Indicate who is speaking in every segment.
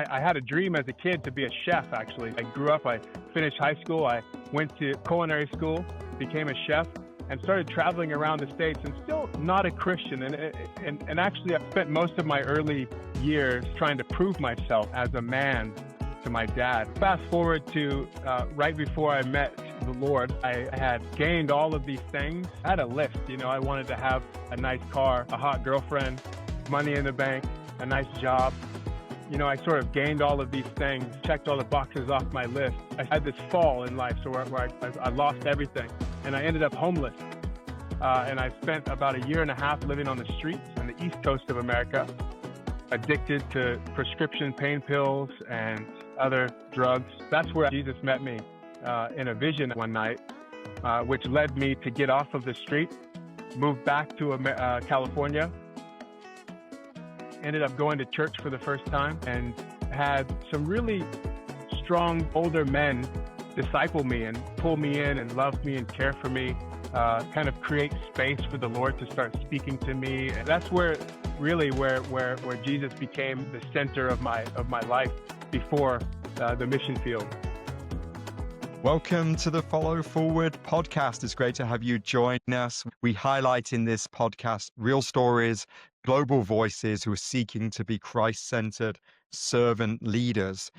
Speaker 1: I had a dream as a kid to be a chef, actually. I grew up, I finished high school, I went to culinary school, became a chef, and started traveling around the States, and still not a Christian. And actually, I spent most of my early years trying to prove myself as a man to my dad. Fast forward to right before I met the Lord, I had gained all of these things. I had a list, I wanted to have a nice car, a hot girlfriend, money in the bank, a nice job. I sort of gained all of these things, checked all the boxes off my list. I had this fall in life, so where I lost everything, and I ended up homeless. And I spent about a year and a half living on the streets on the east coast of America, addicted to prescription pain pills and other drugs. That's where Jesus met me in a vision one night, which led me to get off of the street, move back to California, ended up going to church for the first time, and had some really strong older men disciple me and pull me in and love me and care for me, kind of create space for the Lord to start speaking to me. And that's where Jesus became the center of my life before the mission field.
Speaker 2: Welcome to the Follow Forward podcast. It's great to have you join us. We highlight in this podcast real stories, global voices who are seeking to be Christ-centered servant leaders.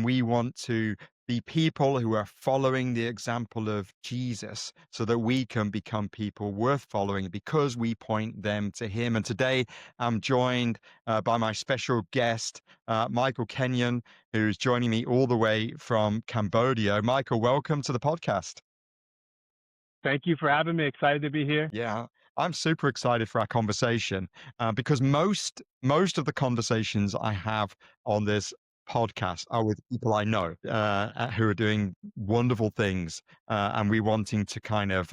Speaker 2: We want to be people who are following the example of Jesus so that we can become people worth following because we point them to him. And today I'm joined by my special guest, Michael Kenyon, who's joining me all the way from Cambodia. Michael, welcome to the podcast.
Speaker 1: Thank you for having me. Excited to be here.
Speaker 2: Yeah, I'm super excited for our conversation because most of the conversations I have on this podcast are with people I know who are doing wonderful things, and we wanting to kind of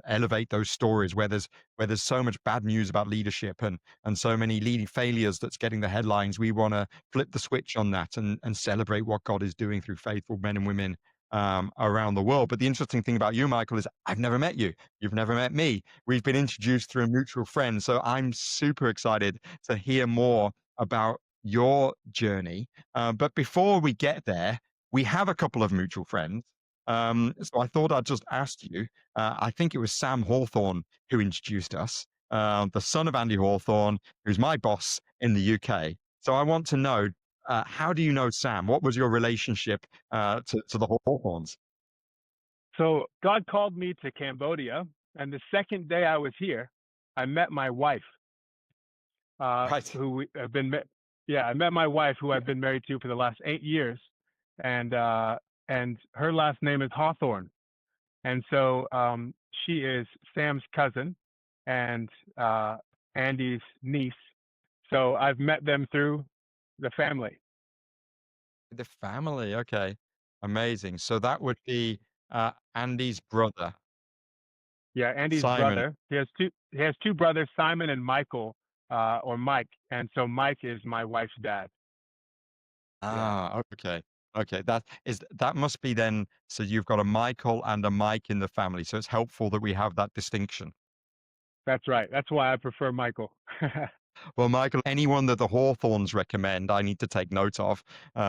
Speaker 2: elevate those stories where there's so much bad news about leadership and so many leading failures that's getting the headlines. We want to flip the switch on that and celebrate what God is doing through faithful men and women around the world. But the interesting thing about you, Michael, is I've never met you. You've never met me. We've been introduced through a mutual friend. So I'm super excited to hear more about your journey. But before we get there, we have a couple of mutual friends. So I thought I'd just ask you, I think it was Sam Hawthorne who introduced us, the son of Andy Hawthorne, who's my boss in the UK. So I want to know, how do you know Sam? What was your relationship to the Hawthornes?
Speaker 1: So God called me to Cambodia, and the second day I was here, I met my wife,
Speaker 2: Right.
Speaker 1: who have been. I met my wife, who I've been married to for the last 8 years, and her last name is Hawthorne, and so she is Sam's cousin and Andy's niece. So I've met them through the family.
Speaker 2: The family. Okay. Amazing. So that would be Andy's brother,
Speaker 1: Yeah, Andy's
Speaker 2: Simon.
Speaker 1: brother. He has two brothers, Simon and Michael, or Mike, and so Mike is my wife's dad. Yeah,
Speaker 2: Okay. Okay. That must be then. So you've got a Michael and a Mike in the family. So it's helpful that we have that distinction.
Speaker 1: that's right. That's why I prefer Michael.
Speaker 2: Well, Michael, anyone that the Hawthorns recommend, I need to take note of,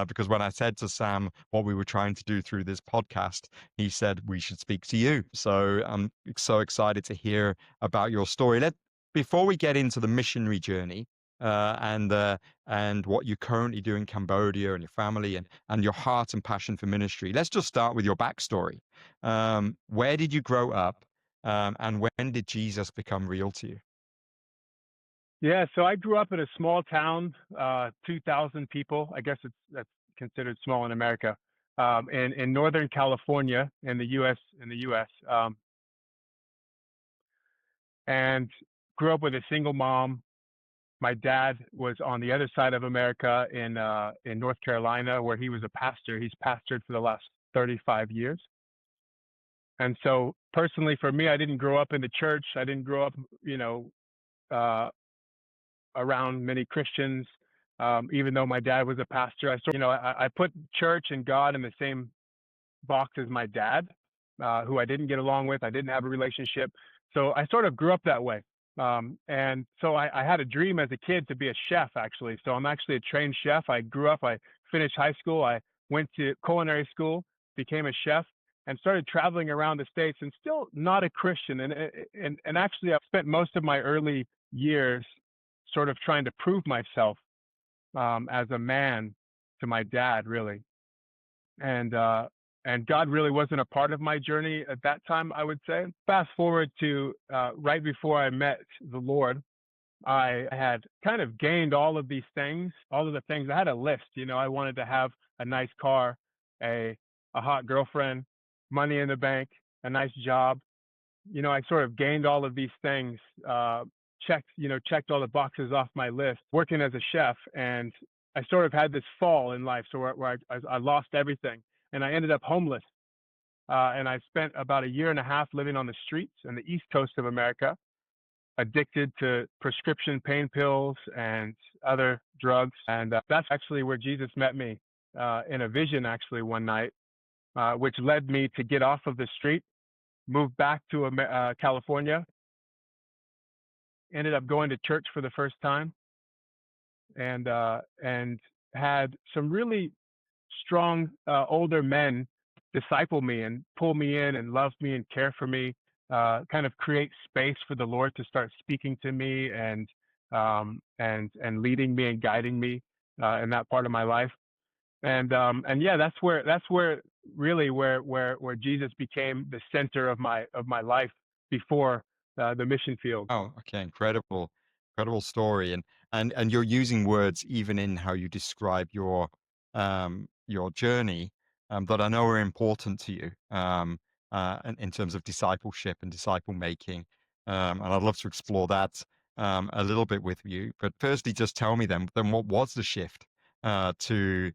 Speaker 2: because when I said to Sam what we were trying to do through this podcast, he said we should speak to you. So I'm so excited to hear about your story. Before we get into the missionary journey and what you currently do in Cambodia and your family and your heart and passion for ministry, let's just start with your backstory. Where did you grow up, and when did Jesus become real to you?
Speaker 1: Yeah, so I grew up in a small town, 2,000 people. I guess that's considered small in America, in Northern California in the U.S. And grew up with a single mom. My dad was on the other side of America in North Carolina, where he was a pastor. He's pastored for the last 35 years. And so personally, for me, I didn't grow up in the church. I didn't grow up, uh, around many Christians. Even though my dad was a pastor, I put church and God in the same box as my dad, who I didn't get along with. I didn't have a relationship. So I sort of grew up that way. And so I had a dream as a kid to be a chef, actually. So I'm actually a trained chef. I grew up, I finished high school, I went to culinary school, became a chef, and started traveling around the States, and still not a Christian. And actually, I've spent most of my early years sort of trying to prove myself as a man to my dad, really. And and God really wasn't a part of my journey at that time, I would say. Fast forward to right before I met the Lord, I had kind of gained all of these things, all of the things. I had a list, I wanted to have a nice car, a a hot girlfriend, money in the bank, a nice job. I sort of gained all of these things, checked all the boxes off my list, working as a chef, and I sort of had this fall in life, so where I lost everything, and I ended up homeless. And I spent about a year and a half living on the streets in the East Coast of America, addicted to prescription pain pills and other drugs. And that's actually where Jesus met me in a vision, actually, one night, which led me to get off of the street, move back to California, ended up going to church for the first time, and had some really strong older men disciple me and pull me in and love me and care for me, kind of create space for the Lord to start speaking to me and leading me and guiding me in that part of my life. And yeah, that's where really where Jesus became the center of my life before the mission field.
Speaker 2: Oh, okay, incredible, incredible story, and you're using words even in how you describe your journey, that I know are important to you, in terms of discipleship and disciple making, and I'd love to explore that a little bit with you. But firstly, just tell me then what was the shift to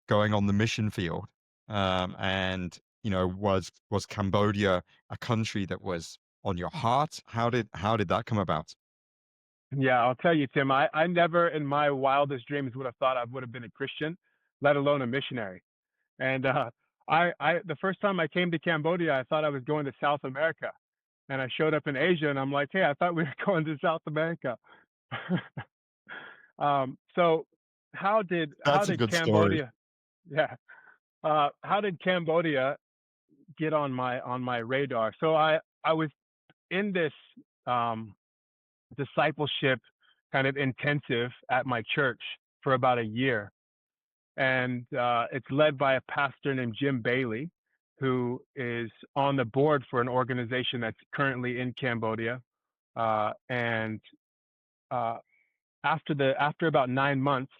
Speaker 2: going on the mission field, and was Cambodia a country that was on your heart? How did that come about?
Speaker 1: Yeah, I'll tell you, Tim, I never in my wildest dreams would have thought I would have been a Christian, let alone a missionary. And I the first time I came to Cambodia, I thought I was going to South America. And I showed up in Asia and I'm like, hey, I thought we were going to South America. So how
Speaker 2: That's a
Speaker 1: did
Speaker 2: good story.
Speaker 1: Cambodia, yeah, how did Cambodia get on my radar? So I was in this um, discipleship kind of intensive at my church for about a year, and it's led by a pastor named Jim Bailey, who is on the board for an organization that's currently in Cambodia. And uh, after about 9 months,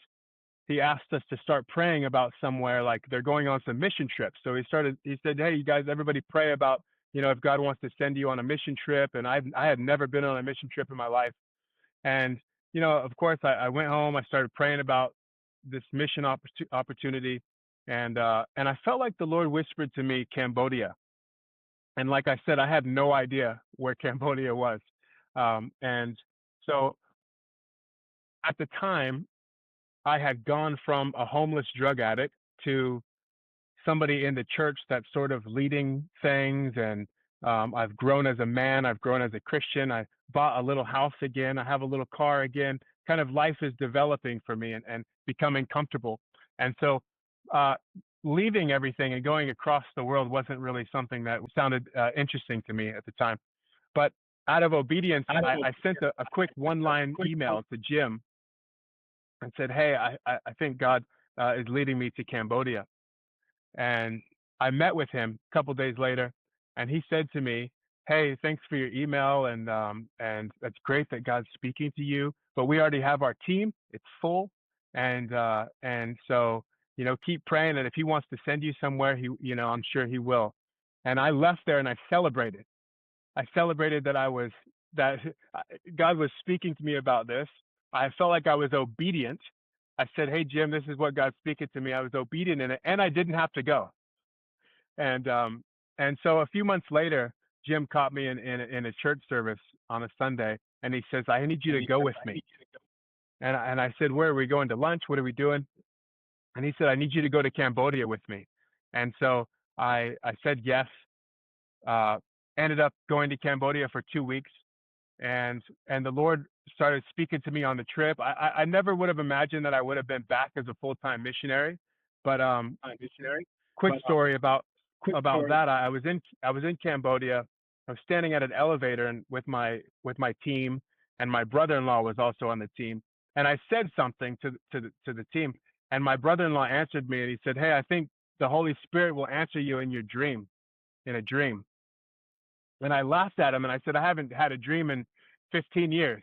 Speaker 1: he asked us to start praying about somewhere, like they're going on some mission trips. So he said, hey, you guys, everybody pray about, if God wants to send you on a mission trip. And I had never been on a mission trip in my life. And, of course, I went home, I started praying about this mission opportunity. And I felt like the Lord whispered to me, Cambodia. And like I said, I had no idea where Cambodia was. And so at the time, I had gone from a homeless drug addict to somebody in the church that's sort of leading things. And I've grown as a man. I've grown as a Christian. I bought a little house again. I have a little car again. Kind of life is developing for me and becoming comfortable. And so uh, leaving everything and going across the world wasn't really something that sounded interesting to me at the time. But out of obedience, I sent a quick one-line email to Jim and said, hey, I think God is leading me to Cambodia. And I met with him a couple days later, and he said to me, hey, thanks for your email, and that's great that God's speaking to you, but we already have our team. It's full. And so, keep praying, and if he wants to send you somewhere, I'm sure he will. And I left there and I celebrated. I celebrated that God was speaking to me about this. I felt like I was obedient. I said, "Hey Jim, this is what God's speaking to me." I was obedient in it, and I didn't have to go. And so a few months later, Jim caught me in a church service on a Sunday, and he says, "I need you to go with me." And I said, "Where are we going to lunch? What are we doing?" And he said, "I need you to go to Cambodia with me." And so I said yes. Uh, Ended up going to Cambodia for 2 weeks, and the Lord started speaking to me on the trip. I never would have imagined that I would have been back as a full-time missionary, but quick story about that. I was in Cambodia. I was standing at an elevator and with my team, and my brother-in-law was also on the team. And I said something to the team, and my brother-in-law answered me, and he said, "Hey, I think the Holy Spirit will answer you in your dream, in a dream." And I laughed at him and I said, "I haven't had a dream in 15 years,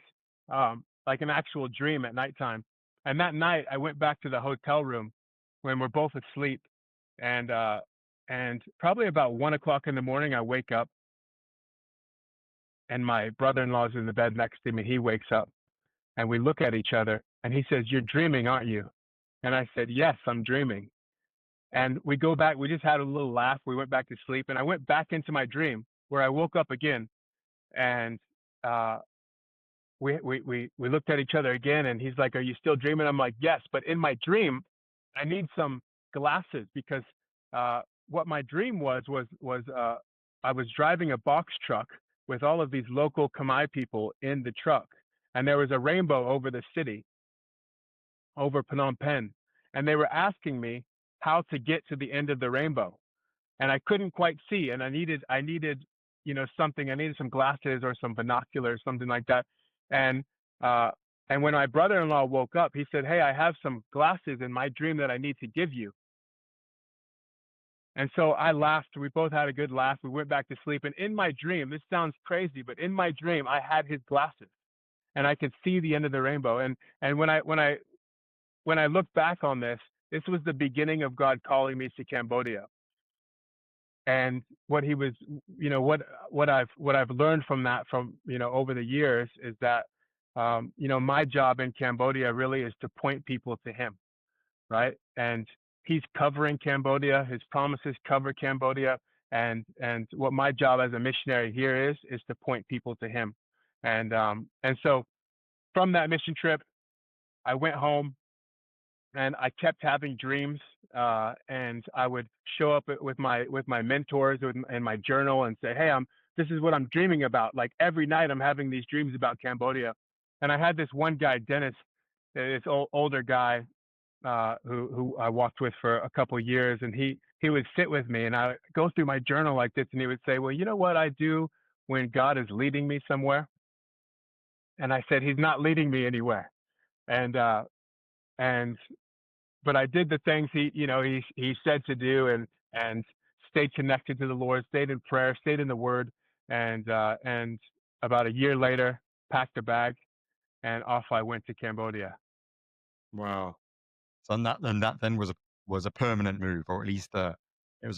Speaker 1: like an actual dream at nighttime." And that night, I went back to the hotel room when we're both asleep, and probably about 1 o'clock in the morning, I wake up, and my brother-in-law's in the bed next to me. He wakes up, and we look at each other, and he says, "You're dreaming, aren't you?" And I said, "Yes, I'm dreaming." And we go back. We just had a little laugh. We went back to sleep, and I went back into my dream where I woke up again, and uh, we looked at each other again, and he's like, "Are you still dreaming?" I'm like, "Yes," but in my dream, I need some glasses because what my dream was I was driving a box truck with all of these local Khmer people in the truck, and there was a rainbow over the city, over Phnom Penh, and they were asking me how to get to the end of the rainbow, and I couldn't quite see, and I needed something. I needed some glasses or some binoculars, something like that. And uh, and when my brother-in-law woke up, he said, "Hey, I have some glasses in my dream that I need to give you." And so I laughed. We both had a good laugh. We went back to sleep. And in my dream, this sounds crazy, but in my dream, I had his glasses, and I could see the end of the rainbow. And when I look back on this, this was the beginning of God calling me to Cambodia. And what he was, what I've learned from that, from over the years, is that my job in Cambodia really is to point people to him, right? And he's covering Cambodia. His promises cover Cambodia, and what my job as a missionary here is to point people to him. And so from that mission trip, I went home, and I kept having dreams, and I would show up with my mentors in my journal and say, "Hey, this is what I'm dreaming about." Like every night, I'm having these dreams about Cambodia. And I had this one guy, Dennis, this older guy, who I walked with for a couple of years, and he would sit with me, and I would go through my journal like this, and he would say, "Well, you know what I do when God is leading me somewhere?" And I said, "He's not leading me anywhere." And and but I did the things he said to do, and stayed connected to the Lord, stayed in prayer, stayed in the Word, and about a year later, packed a bag, and off I went to Cambodia.
Speaker 2: Wow. So and that then was a permanent move, or at least it was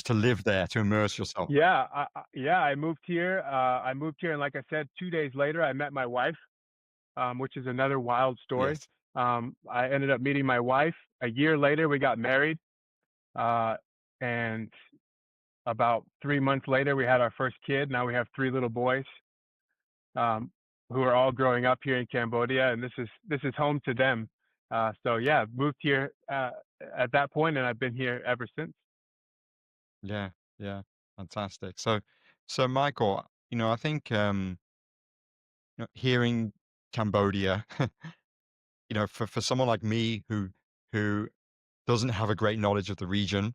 Speaker 2: to live there, to immerse yourself.
Speaker 1: Yeah, yeah, I moved here. And like I said, 2 days later, I met my wife, which is another wild story.
Speaker 2: Yes.
Speaker 1: I ended up meeting my wife. A year later, we got married, uh, and about 3 months later, we had our first kid. Now we have three little boys, um, who are all growing up here in Cambodia, and this is home to them. So yeah, moved here at that point, and I've been here ever since.
Speaker 2: Yeah. Yeah. Fantastic. So Michael, I think hearing Cambodia, for someone like me who doesn't have a great knowledge of the region.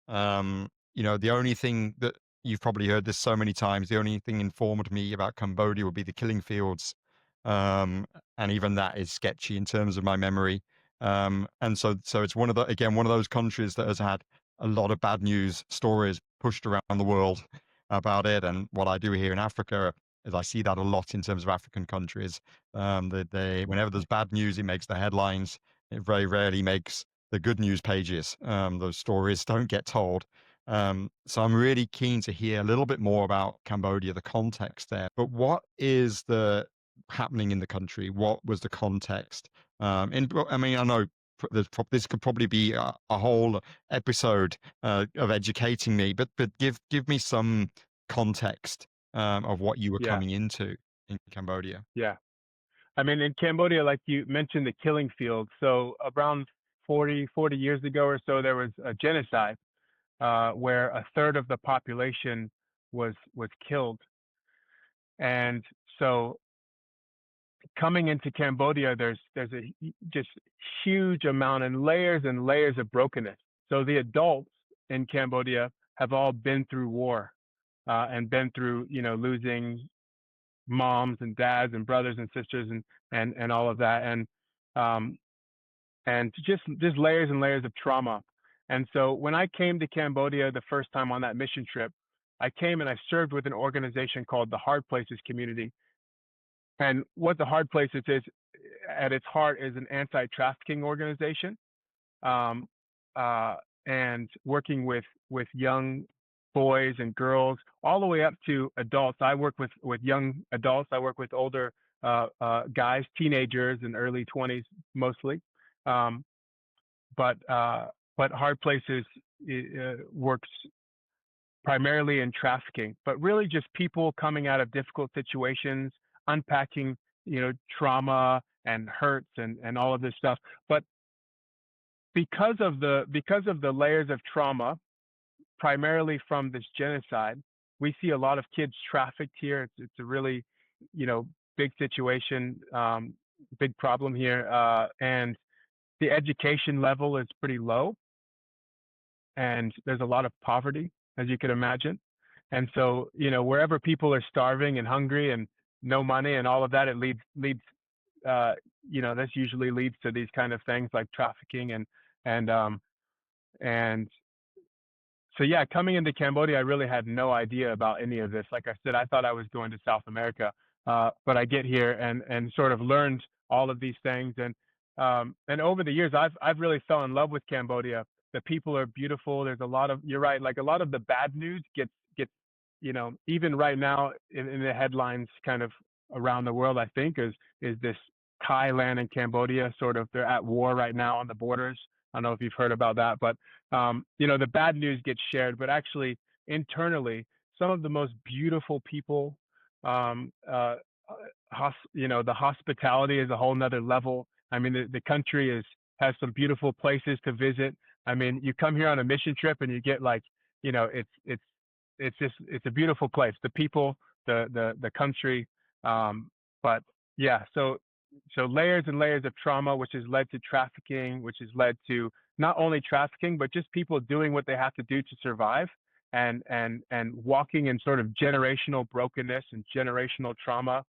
Speaker 2: The only thing that you've probably heard this so many times, the only thing informed me about Cambodia would be the killing fields. Um, and even that is sketchy in terms of my memory. And so it's one of those countries that has had a lot of bad news stories pushed around the world about it. And what I do here in Africa is I see that a lot in terms of African countries. Whenever there's bad news, it makes the headlines. It very rarely makes the good news pages. Those stories don't get told. So I'm really keen to hear a little bit more about Cambodia, the context there. But what is the happening in the country? What was the context? I mean, I know this could probably be a whole episode of educating me, but give me some context of what you were
Speaker 1: Yeah,
Speaker 2: coming into in Cambodia.
Speaker 1: yeah. I mean, in Cambodia, like you mentioned, the killing field. So around 40 years ago or so, there was a genocide, where a third of the population was killed. And so coming into Cambodia, there's a just huge amount and layers of brokenness. So the adults in Cambodia have all been through war, and been through, losing moms and dads and brothers and sisters and all of that, um, and just layers and layers of trauma. And so when I came to Cambodia the first time on that mission trip, I came and I served with an organization called the Hard Places Community. And what the Hard Places is, at its heart, is an anti-trafficking organization, um, uh, and working with young boys and girls all the way up to adults. I work with young adults. I work with older guys, teenagers and early 20s mostly. Um, but Hard Places works primarily in trafficking, but really just people coming out of difficult situations, unpacking, trauma and hurts and all of this stuff. But because of the layers of trauma, primarily from this genocide, we see a lot of kids trafficked here. It's a really, big situation, big problem here, and the education level is pretty low, and there's a lot of poverty, as you can imagine. And so, wherever people are starving and hungry and no money and all of that, it leads uh, this usually leads to these kind of things like trafficking and um, and so yeah, coming into Cambodia, I really had no idea about any of this. Like I said, I thought I was going to South America, but I get here and sort of learned all of these things. And over the years, I've really fell in love with Cambodia. The people are beautiful. There's a lot of, you're right, like a lot of the bad news gets even right now in the headlines kind of around the world. I think is this Thailand and Cambodia sort of, they're at war right now on the borders. I don't know if you've heard about that, but the bad news gets shared, but actually internally, some of the most beautiful people, um, uh, the hospitality is a whole nother level. I mean, the country has some beautiful places to visit. I mean, you come here on a mission trip and you get like, it's a beautiful place. The people, the country, but yeah, so layers and layers of trauma, which has led to trafficking, which has led to not only trafficking, but just people doing what they have to do to survive, and walking in sort of generational brokenness and generational trauma.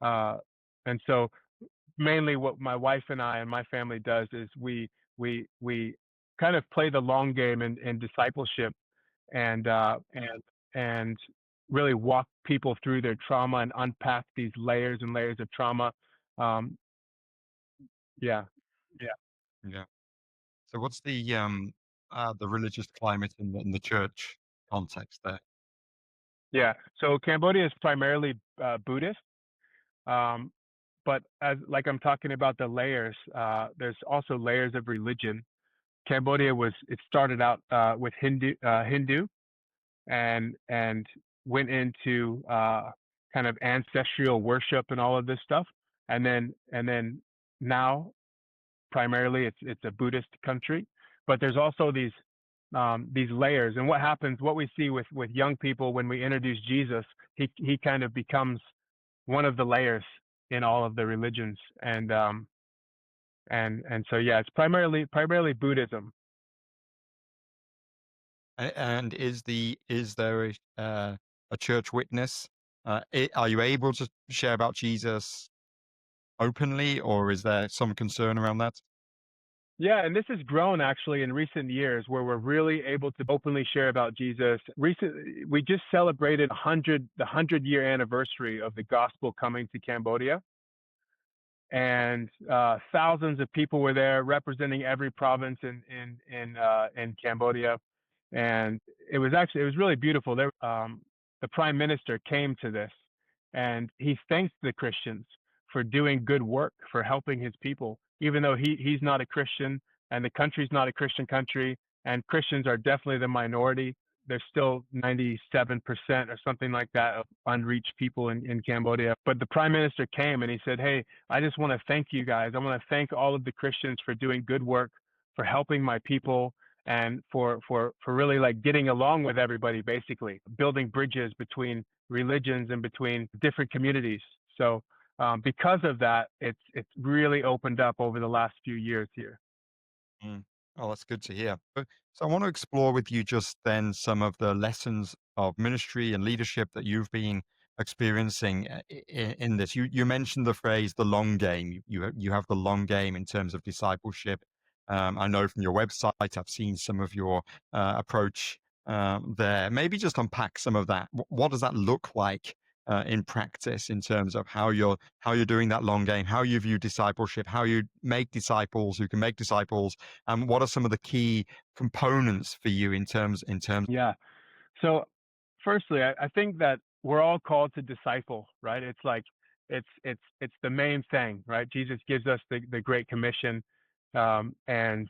Speaker 1: Uh, and so mainly what my wife and I and my family does is we kind of play the long game in discipleship, and really walk people through their trauma and unpack these layers and layers of trauma. Um, yeah, yeah,
Speaker 2: Yeah. So what's the religious climate in the church context there?
Speaker 1: yeah. So Cambodia is primarily Buddhist, um, but as like I'm talking about the layers, there's also layers of religion. Cambodia it started out with Hindu, and went into kind of ancestral worship and all of this stuff, and then now primarily it's a Buddhist country, but there's also these layers. And what we see with young people when we introduce Jesus, he kind of becomes one of the layers in all of the religions, and so yeah, it's primarily Buddhism.
Speaker 2: And is there a church witness? Are you able to share about Jesus openly, or is there some concern around that?
Speaker 1: Yeah, and this has grown actually in recent years, where we're really able to openly share about Jesus. Recently, we just celebrated the 100-year anniversary of the gospel coming to Cambodia, and thousands of people were there representing every province in Cambodia, and it was really beautiful. The prime minister came to this, and he thanked the Christians for doing good work, for helping his people, even though he's not a Christian and the country's not a Christian country, and Christians are definitely the minority. There's still 97% or something like that of unreached people in Cambodia. But the prime minister came and he said, "Hey, I just want to thank you guys. I want to thank all of the Christians for doing good work, for helping my people, and for really like getting along with everybody, basically building bridges between religions and between different communities. So because of that, it's really opened up over the last few years here.
Speaker 2: Mm. Oh, that's good to hear. So I want to explore with you just then some of the lessons of ministry and leadership that you've been experiencing in this. You mentioned the phrase "the long game." You have the long game in terms of discipleship. I know from your website, I've seen some of your approach there. Maybe just unpack some of that. What does that look like in practice in terms of how you're doing that long game, how you view discipleship, how you make disciples who can make disciples, and what are some of the key components for you in terms.
Speaker 1: Yeah. So, firstly, I think that we're all called to disciple, right? It's like it's the main thing, right? Jesus gives us the Great Commission, and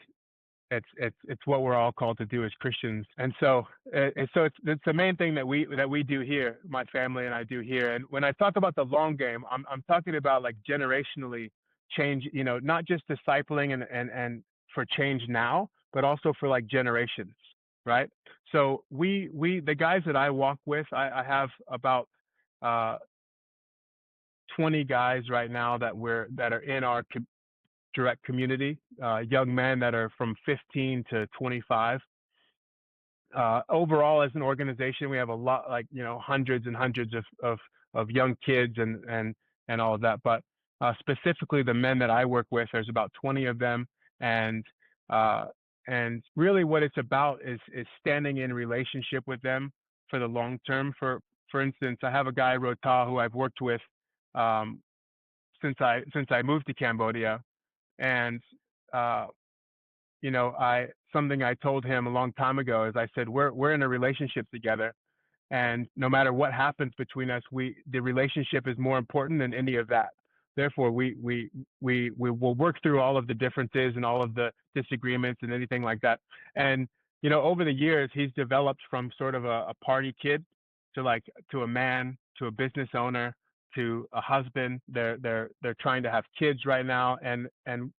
Speaker 1: it's what we're all called to do as Christians. And so it's the main thing that we do here, my family and I do here. And when I talk about the long game, I'm talking about like generationally change, not just discipling and for change now, but also for like generations, right? So we the guys that I walk with, I have about uh 20 guys right now that are in our direct community, young men that are from 15 to 25. Overall, as an organization, we have a lot, like hundreds and hundreds of young kids and all of that. But specifically, the men that I work with, there's about 20 of them, and uh, and really, what it's about is standing in relationship with them for the long term. For instance, I have a guy Rota who I've worked with um, since I moved to Cambodia, and uh, I something I told him a long time ago is I said we're in a relationship together, and no matter what happens between us, the relationship is more important than any of that. Therefore, we will work through all of the differences and all of the disagreements and anything like that. And over the years, he's developed from sort of a party kid to a man, to a business owner, to a husband. They're trying to have kids right now. And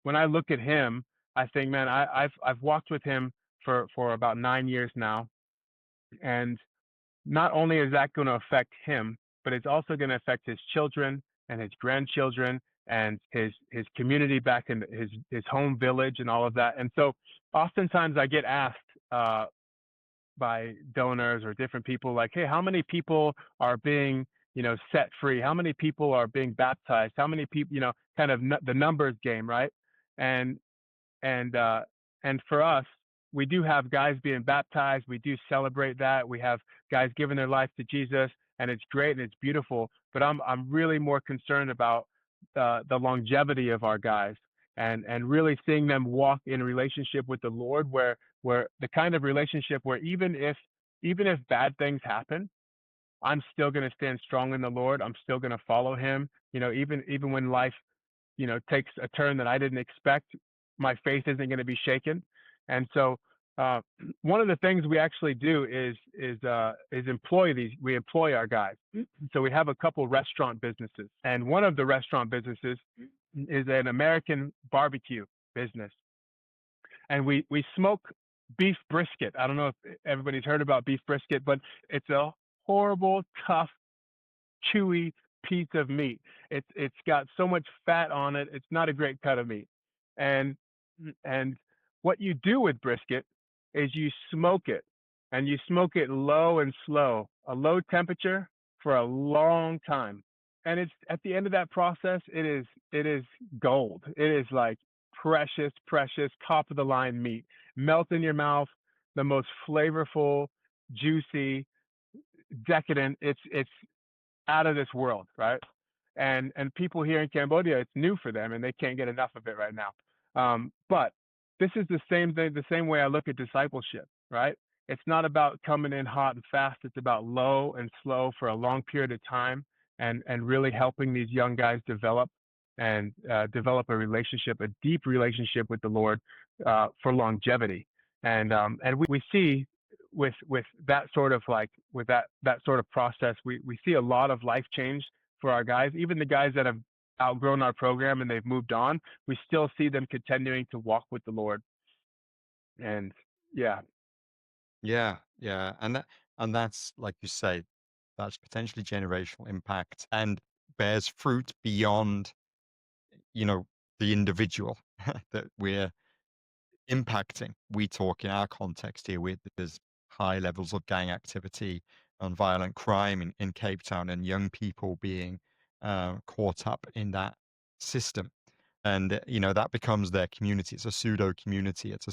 Speaker 1: when I look at him, I think, man, I've walked with him for about 9 years now, and not only is that going to affect him, but it's also going to affect his children and his grandchildren and his community back in his home village and all of that. And so oftentimes I get asked by donors or different people like, hey, how many people are being set free? How many people are being baptized? How many people, kind of the numbers game, right? And and uh, and for us, we do have guys being baptized. We do celebrate that. We have guys giving their life to Jesus, and it's great and it's beautiful. But I'm really more concerned about the longevity of our guys, and really seeing them walk in relationship with the Lord, where the kind of relationship where even if bad things happen, I'm still going to stand strong in the Lord. I'm still going to follow Him. Even when life takes a turn that I didn't expect, my faith isn't going to be shaken. And so, uh, one of the things we actually do is we employ our guys. So we have a couple restaurant businesses, and one of the restaurant businesses is an American barbecue business, and we smoke beef brisket. I don't know if everybody's heard about beef brisket, but it's a horrible, tough, chewy piece of meat. It's got so much fat on it. It's not a great cut of meat. And and what you do with brisket is you smoke it, and you smoke it low and slow, a low temperature for a long time. And it's at the end of that process, it is gold. It is like precious, precious, top of the line meat. Melt in your mouth, the most flavorful, juicy, decadent. It's out of this world, right? And people here in Cambodia, it's new for them, and they can't get enough of it right now. But this is the same thing, the same way I look at discipleship, right? It's not about coming in hot and fast. It's about low and slow for a long period of time, and really helping these young guys develop a relationship, a deep relationship with the Lord, for longevity. And we see with that sort of that sort of process, we see a lot of life change for our guys. Even the guys that have outgrown our program and they've moved on, we still see them continuing to walk with the Lord. And yeah.
Speaker 2: Yeah, yeah, and that's like you say. that's potentially generational impact and bears fruit beyond, you know, the individual that we're impacting. We talk in our context here with there's high levels of gang activity and violent crime in Cape Town, and young people being caught up in that system. And that becomes their community. It's a pseudo community. It's a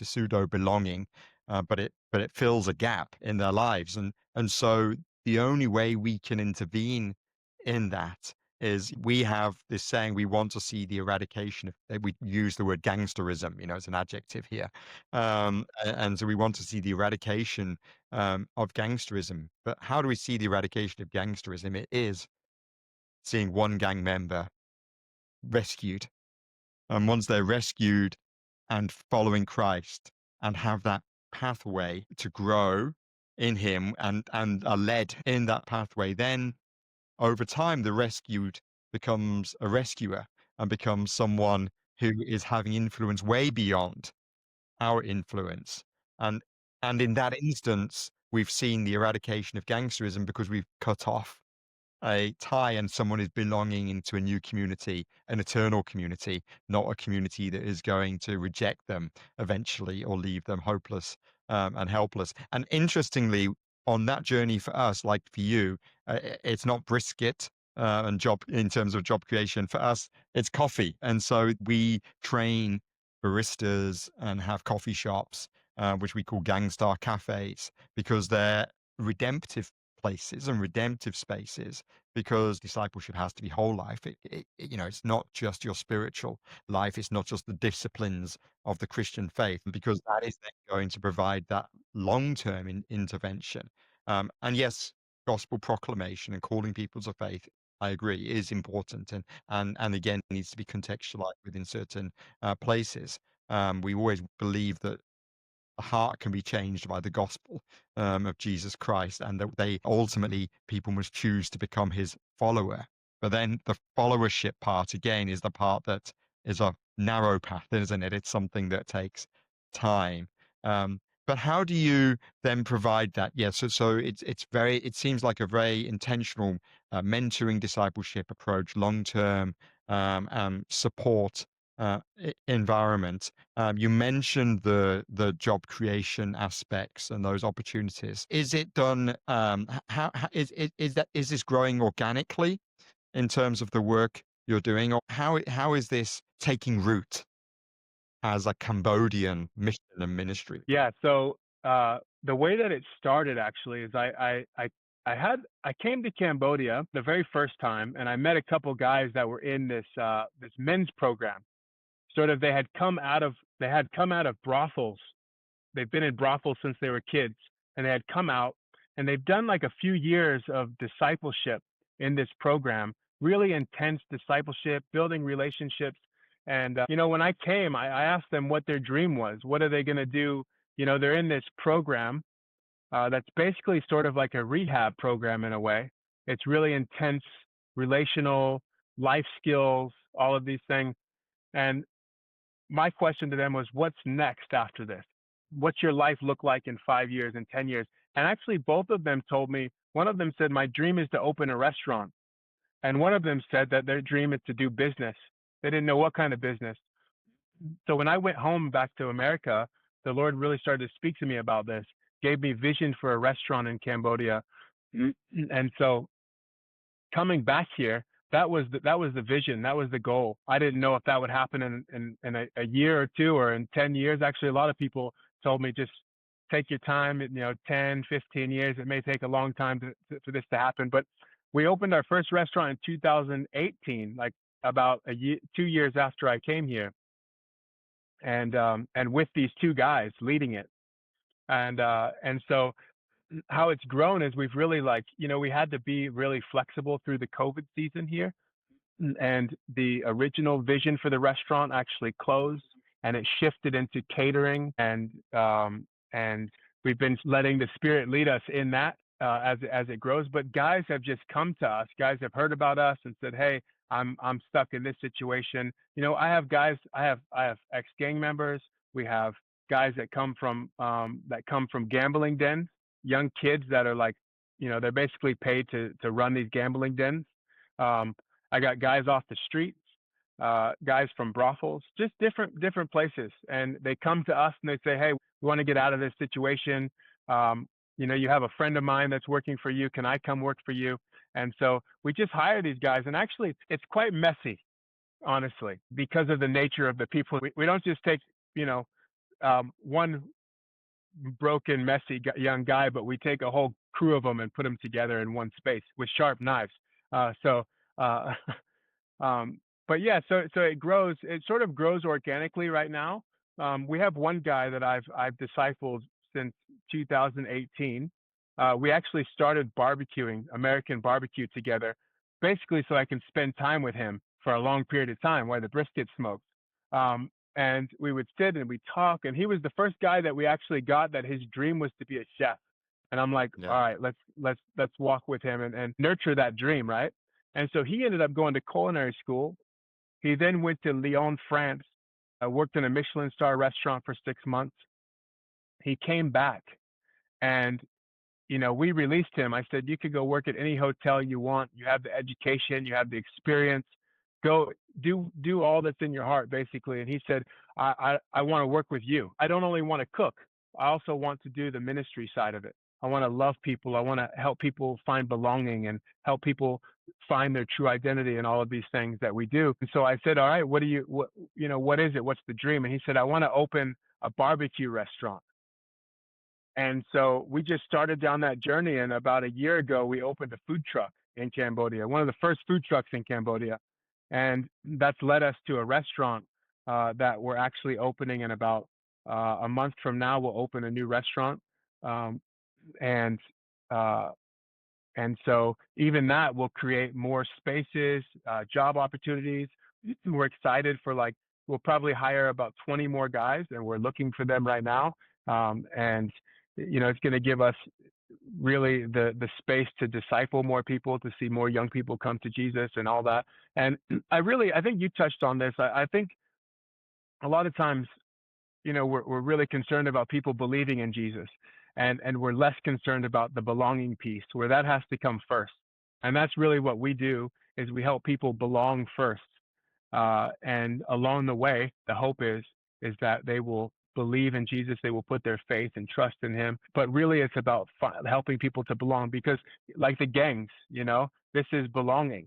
Speaker 2: pseudo belonging, but it fills a gap in their lives. And so the only way we can intervene in that is we have this saying, we want to see the eradication of, we use the word gangsterism, as an adjective here. And so we want to see the eradication of gangsterism. But how do we see the eradication of gangsterism? It is seeing one gang member rescued. And once they're rescued and following Christ and have that pathway to grow in him and are led in that pathway, then over time, the rescued becomes a rescuer and becomes someone who is having influence way beyond our influence. And and in that instance, we've seen the eradication of gangsterism because we've cut off a tie and someone is belonging into a new community, an eternal community, not a community that is going to reject them eventually or leave them hopeless and helpless. And interestingly, on that journey for us, like for you, it's not brisket and job in terms of job creation. For us, it's coffee. And so we train baristas and have coffee shops, which we call Gangstar cafes, because they're redemptive places and redemptive spaces, because discipleship has to be whole life. It's not just your spiritual life. It's not just the disciplines of the Christian faith, and because that is then going to provide that long-term intervention. And yes, gospel proclamation and calling people to faith, I agree, is important, and again needs to be contextualized within certain places. We always believe that the heart can be changed by the gospel of Jesus Christ, and that they ultimately people must choose to become his follower. But then the followership part again is the part that is a narrow path, isn't it? It's something that takes time. But how do you then provide that? Yeah, so it seems like a very intentional mentoring discipleship approach, long term support environment. You mentioned the job creation aspects and those opportunities. Is it done? How is this growing organically in terms of the work you're doing, or how is this taking root as a Cambodian mission and ministry?
Speaker 1: Yeah. So the way that it started actually is I came to Cambodia the very first time, and I met a couple guys that were in this men's program. Sort of they had come out of brothels. They've been in brothels since they were kids, and they had come out, and they've done like a few years of discipleship in this program, really intense discipleship, building relationships. And when I came, I asked them what their dream was. What are they going to do? They're in this program that's basically sort of like a rehab program in a way. It's really intense, relational, life skills, all of these things. And my question to them was, what's next after this? What's your life look like in 5 years and 10 years? And actually, both of them told me, one of them said, my dream is to open a restaurant. And one of them said that their dream is to do business. They didn't know what kind of business. So when I went home back to America, the Lord really started to speak to me about this, gave me vision for a restaurant in Cambodia. And so coming back here, that was the vision, that was the goal. I didn't know if that would happen in a year or two or in 10 years. Actually, a lot of people told me just take your time, 10, 15 years. It may take a long time for this to happen. But we opened our first restaurant in 2018, like about 2 years after I came here, and with these two guys leading it. And so how it's grown is we've really we had to be really flexible through the COVID season here, and the original vision for the restaurant actually closed, and it shifted into catering, and we've been letting the Spirit lead us in that as it grows. But guys have just come to us. Guys have heard about us and said, "Hey, I'm stuck in this situation." I have guys. I have ex gang members. We have guys that come from gambling dens, young kids that are like they're basically paid to run these gambling dens. I got guys off the streets, guys from brothels, just different places, and they come to us and they say, "Hey, we want to get out of this situation. You have a friend of mine that's working for you. Can I come work for you?" And so we just hire these guys, and actually, it's quite messy, honestly, because of the nature of the people. We don't just take, one broken, messy young guy, but we take a whole crew of them and put them together in one space with sharp knives. So, uh, but yeah, so it grows. It sort of grows organically right now. We have one guy that I've discipled since 2018. We actually started barbecuing American barbecue together, basically so I can spend time with him for a long period of time while the brisket smoked. And we would sit and we talk, and he was the first guy that we actually got that his dream was to be a chef. And I'm like,
Speaker 2: Yeah.
Speaker 1: all right, let's walk with him and nurture that dream, right? And so he ended up going to culinary school. He then went to Lyon, France, worked in a Michelin star restaurant for 6 months. He came back, and we released him. I said, you could go work at any hotel you want. You have the education, you have the experience. Go do all that's in your heart, basically. And he said, I want to work with you. I don't only want to cook. I also want to do the ministry side of it. I want to love people. I want to help people find belonging and help people find their true identity and all of these things that we do. And so I said, all right, what is it? What's the dream? And he said, I want to open a barbecue restaurant. And so we just started down that journey. And about a year ago, we opened a food truck in Cambodia, one of the first food trucks in Cambodia. And that's led us to a restaurant that we're actually opening in about a month from now. We'll open a new restaurant. Um, and uh, and so even that will create more spaces, job opportunities. We're excited for we'll probably hire about 20 more guys, and we're looking for them right now. And it's going to give us really the space to disciple more people, to see more young people come to Jesus and all that. And I think you touched on this. I think a lot of times, we're really concerned about people believing in Jesus, and we're less concerned about the belonging piece, where that has to come first. And that's really what we do, is we help people belong first. And along the way, the hope is that they will believe in Jesus, they will put their faith and trust in him. But really, it's about helping people to belong, because like the gangs, this is belonging.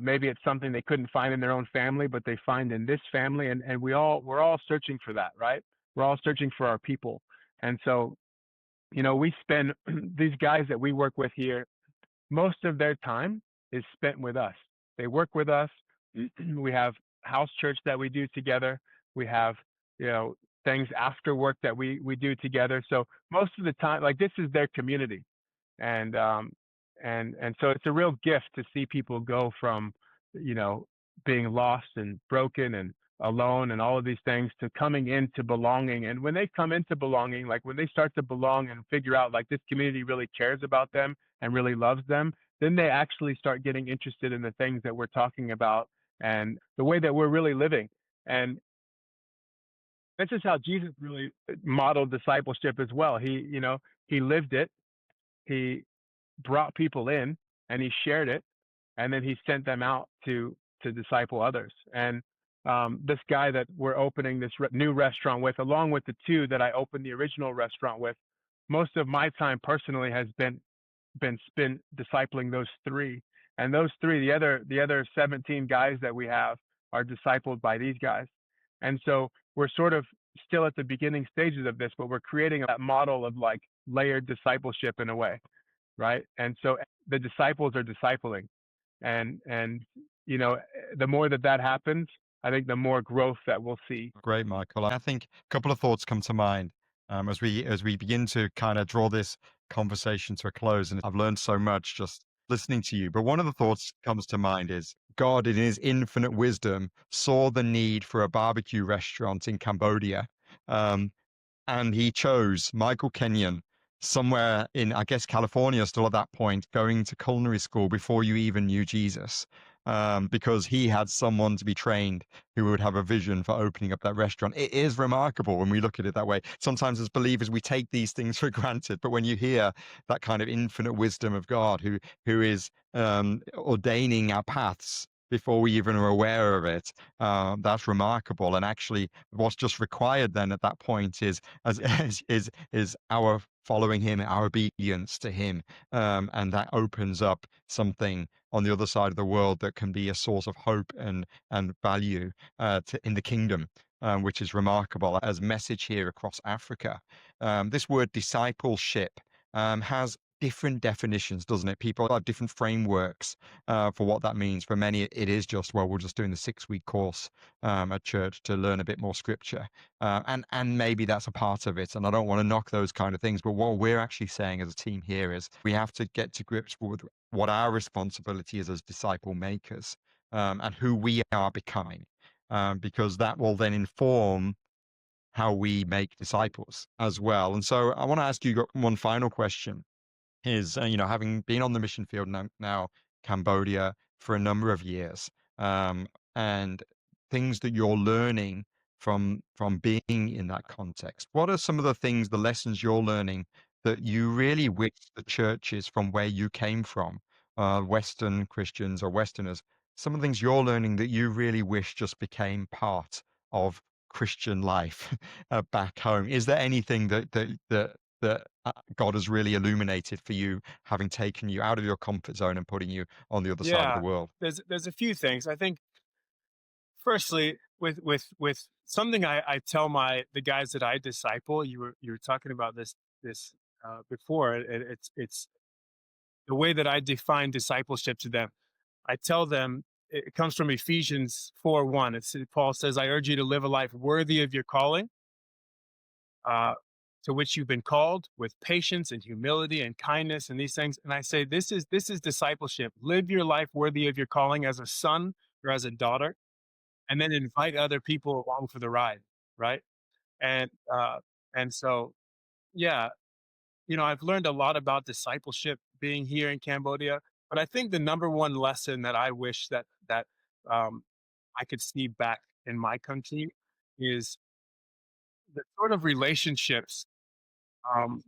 Speaker 1: Maybe it's something they couldn't find in their own family, but they find in this family, and we're all searching for that, right? We're all searching for our people. And so, we spend these guys that we work with here, most of their time is spent with us. They work with us. We have house church that we do together. We have, things after work that we do together. So most of the time, this is their community. And so it's a real gift to see people go from, being lost and broken and alone and all of these things, to coming into belonging. And when they come into belonging, when they start to belong and figure out this community really cares about them and really loves them, then they actually start getting interested in the things that we're talking about and the way that we're really living. And this is how Jesus really modeled discipleship as well. He lived it. He brought people in and he shared it, and then he sent them out to disciple others. And this guy that we're opening this new restaurant with, along with the two that I opened the original restaurant with, most of my time personally has been spent discipling those three. And those three, the other 17 guys that we have, are discipled by these guys. And so we're sort of still at the beginning stages of this, but we're creating that model of layered discipleship in a way, right? And so the disciples are discipling, and the more that happens, I think the more growth that we'll see.
Speaker 2: Great, Michael. I think a couple of thoughts come to mind as we begin to kind of draw this conversation to a close. And I've learned so much just listening to you. But one of the thoughts comes to mind is God, in his infinite wisdom, saw the need for a barbecue restaurant in Cambodia. And he chose Michael Kenyon, somewhere in, I guess, California still at that point, going to culinary school before you even knew Jesus. because he had someone to be trained who would have a vision for opening up that restaurant. It is remarkable when we look at it that way. Sometimes as believers, we take these things for granted, but when you hear that kind of infinite wisdom of God who is ordaining our paths before we even are aware of it, that's remarkable. And actually, what's just required then at that point is is our following him, our obedience to him, and that opens up something on the other side of the world that can be a source of hope and value in the kingdom. Which is remarkable as message here across Africa. This word discipleship has different definitions, doesn't it? People have different frameworks for what that means. For many, it is just, well, we're just doing the 6-week course at church to learn a bit more scripture, and maybe that's a part of it. And I don't want to knock those kind of things, but what we're actually saying as a team here is we have to get to grips with what our responsibility is as disciple makers, and who we are becoming, because that will then inform how we make disciples as well. And so I want to ask you one final question is, having been on the mission field now Cambodia for a number of years, and things that you're learning from being in that context. What are some of the things, the lessons you're learning that you really wish the churches from where you came from, Western Christians or Westerners, some of the things you're learning that you really wish just became part of Christian life back home? Is there anything that God has really illuminated for you, having taken you out of your comfort zone and putting you on the other side of the
Speaker 1: Yeah,
Speaker 2: world?
Speaker 1: there's a few things. I think firstly, with something I tell the guys that I disciple, you were talking about this before. It's the way that I define discipleship to them. I tell them it comes from Ephesians 4:1. Paul says, "I urge you to live a life worthy of your calling, uh, to which you've been called, with patience and humility and kindness and these things." And I say, this is discipleship. Live your life worthy of your calling as a son or as a daughter, and then invite other people along for the ride, right? And and so, yeah, I've learned a lot about discipleship being here in Cambodia. But I think the number one lesson that I wish that um, I could see back in my country is the sort of relationships um,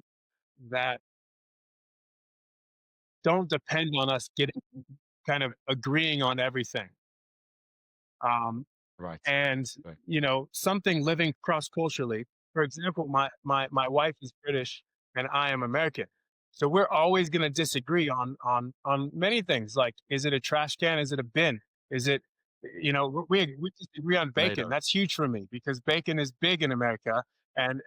Speaker 1: that don't depend on us getting kind of agreeing on everything. Um,
Speaker 2: Right.
Speaker 1: and
Speaker 2: Right.
Speaker 1: something living cross culturally. For example, my wife is British and I am American, so we're always going to disagree on many things. Like, is it a trash can? Is it a bin? Is it we disagree on bacon.
Speaker 2: Tomatoes.
Speaker 1: That's huge for me because bacon is big in America, and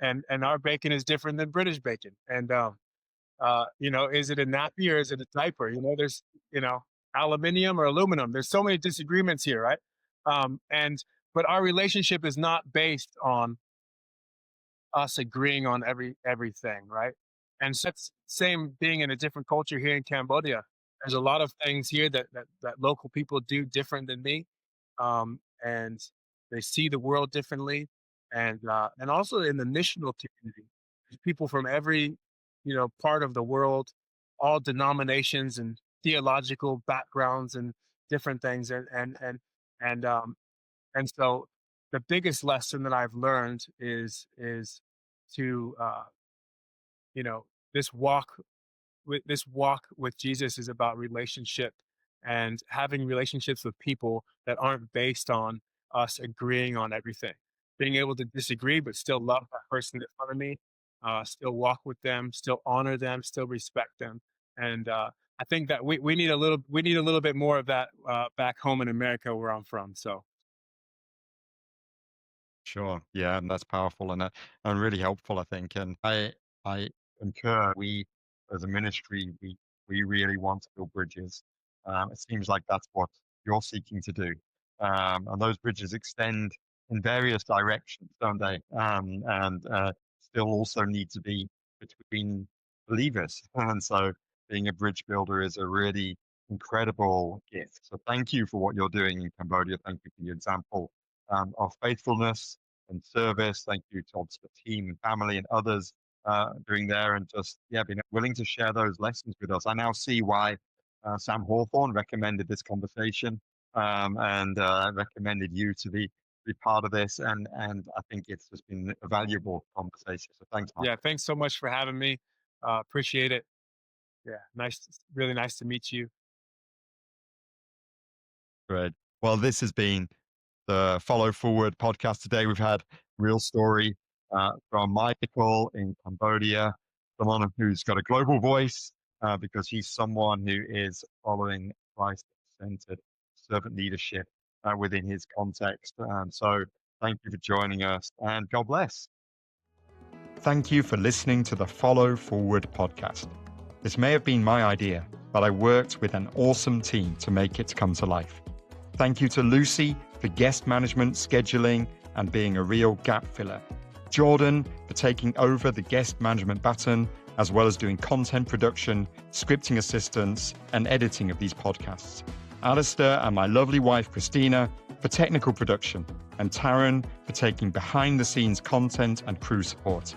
Speaker 1: our bacon is different than British bacon. And is it a nappy or is it a diaper? There's you know aluminium or aluminum. There's so many disagreements here, right? And but our relationship is not based on us agreeing on everything, right? And so that's same being in a different culture here in Cambodia. There's a lot of things here that local people do different than me, and they see the world differently, and also in the missional community, there's people from every part of the world, all denominations and theological backgrounds and different things, and and so the biggest lesson that I've learned is to you know this walk with Jesus is about relationship and having relationships with people that aren't based on us agreeing on everything. Being able to disagree but still love that person in front of me, still walk with them, still honor them, still respect them. And I think that we need a little bit more of that back home in America where I'm from. So
Speaker 2: Sure. Yeah, and that's powerful and really helpful, I think. And I concur. We, as a ministry, we really want to build bridges. It seems like that's what you're seeking to do. And those bridges extend in various directions, don't they? And still also need to be between believers. And so being a bridge builder is a really incredible gift. So thank you for what you're doing in Cambodia. Thank you for your example of faithfulness and service. Thank you to the team and family and others doing there, and just being willing to share those lessons with us. I now see why Sam Hawthorne recommended this conversation. and recommended you to be part of this. And I think it's just been a valuable conversation. So thanks, Mike.
Speaker 1: Yeah, thanks so much for having me. Appreciate it. Yeah, really nice to meet you.
Speaker 2: Great. Well, this has been the Follow Forward podcast today. We've had real story from Michael in Cambodia, someone who's got a global voice because he's someone who is following Christ-centered servant leadership within his context. So thank you for joining us, and God bless. Thank you for listening to the Follow Forward podcast. This may have been my idea, but I worked with an awesome team to make it come to life. Thank you to Lucy for guest management, scheduling, and being a real gap filler. Jordan for taking over the guest management baton, as well as doing content production, scripting assistance, and editing of these podcasts. Alistair and my lovely wife, Christina, for technical production, and Taryn for taking behind-the-scenes content and crew support.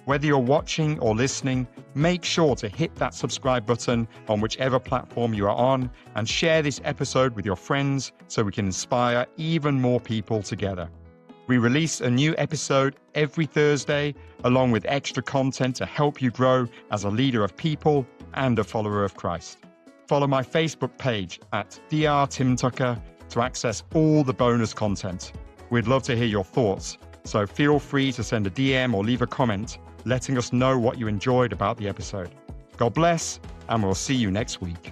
Speaker 2: Whether you're watching or listening, make sure to hit that subscribe button on whichever platform you are on and share this episode with your friends so we can inspire even more people together. We release a new episode every Thursday, along with extra content to help you grow as a leader of people and a follower of Christ. Follow my Facebook page at Dr. Tim Tucker to access all the bonus content. We'd love to hear your thoughts, so feel free to send a DM or leave a comment letting us know what you enjoyed about the episode. God bless, and we'll see you next week.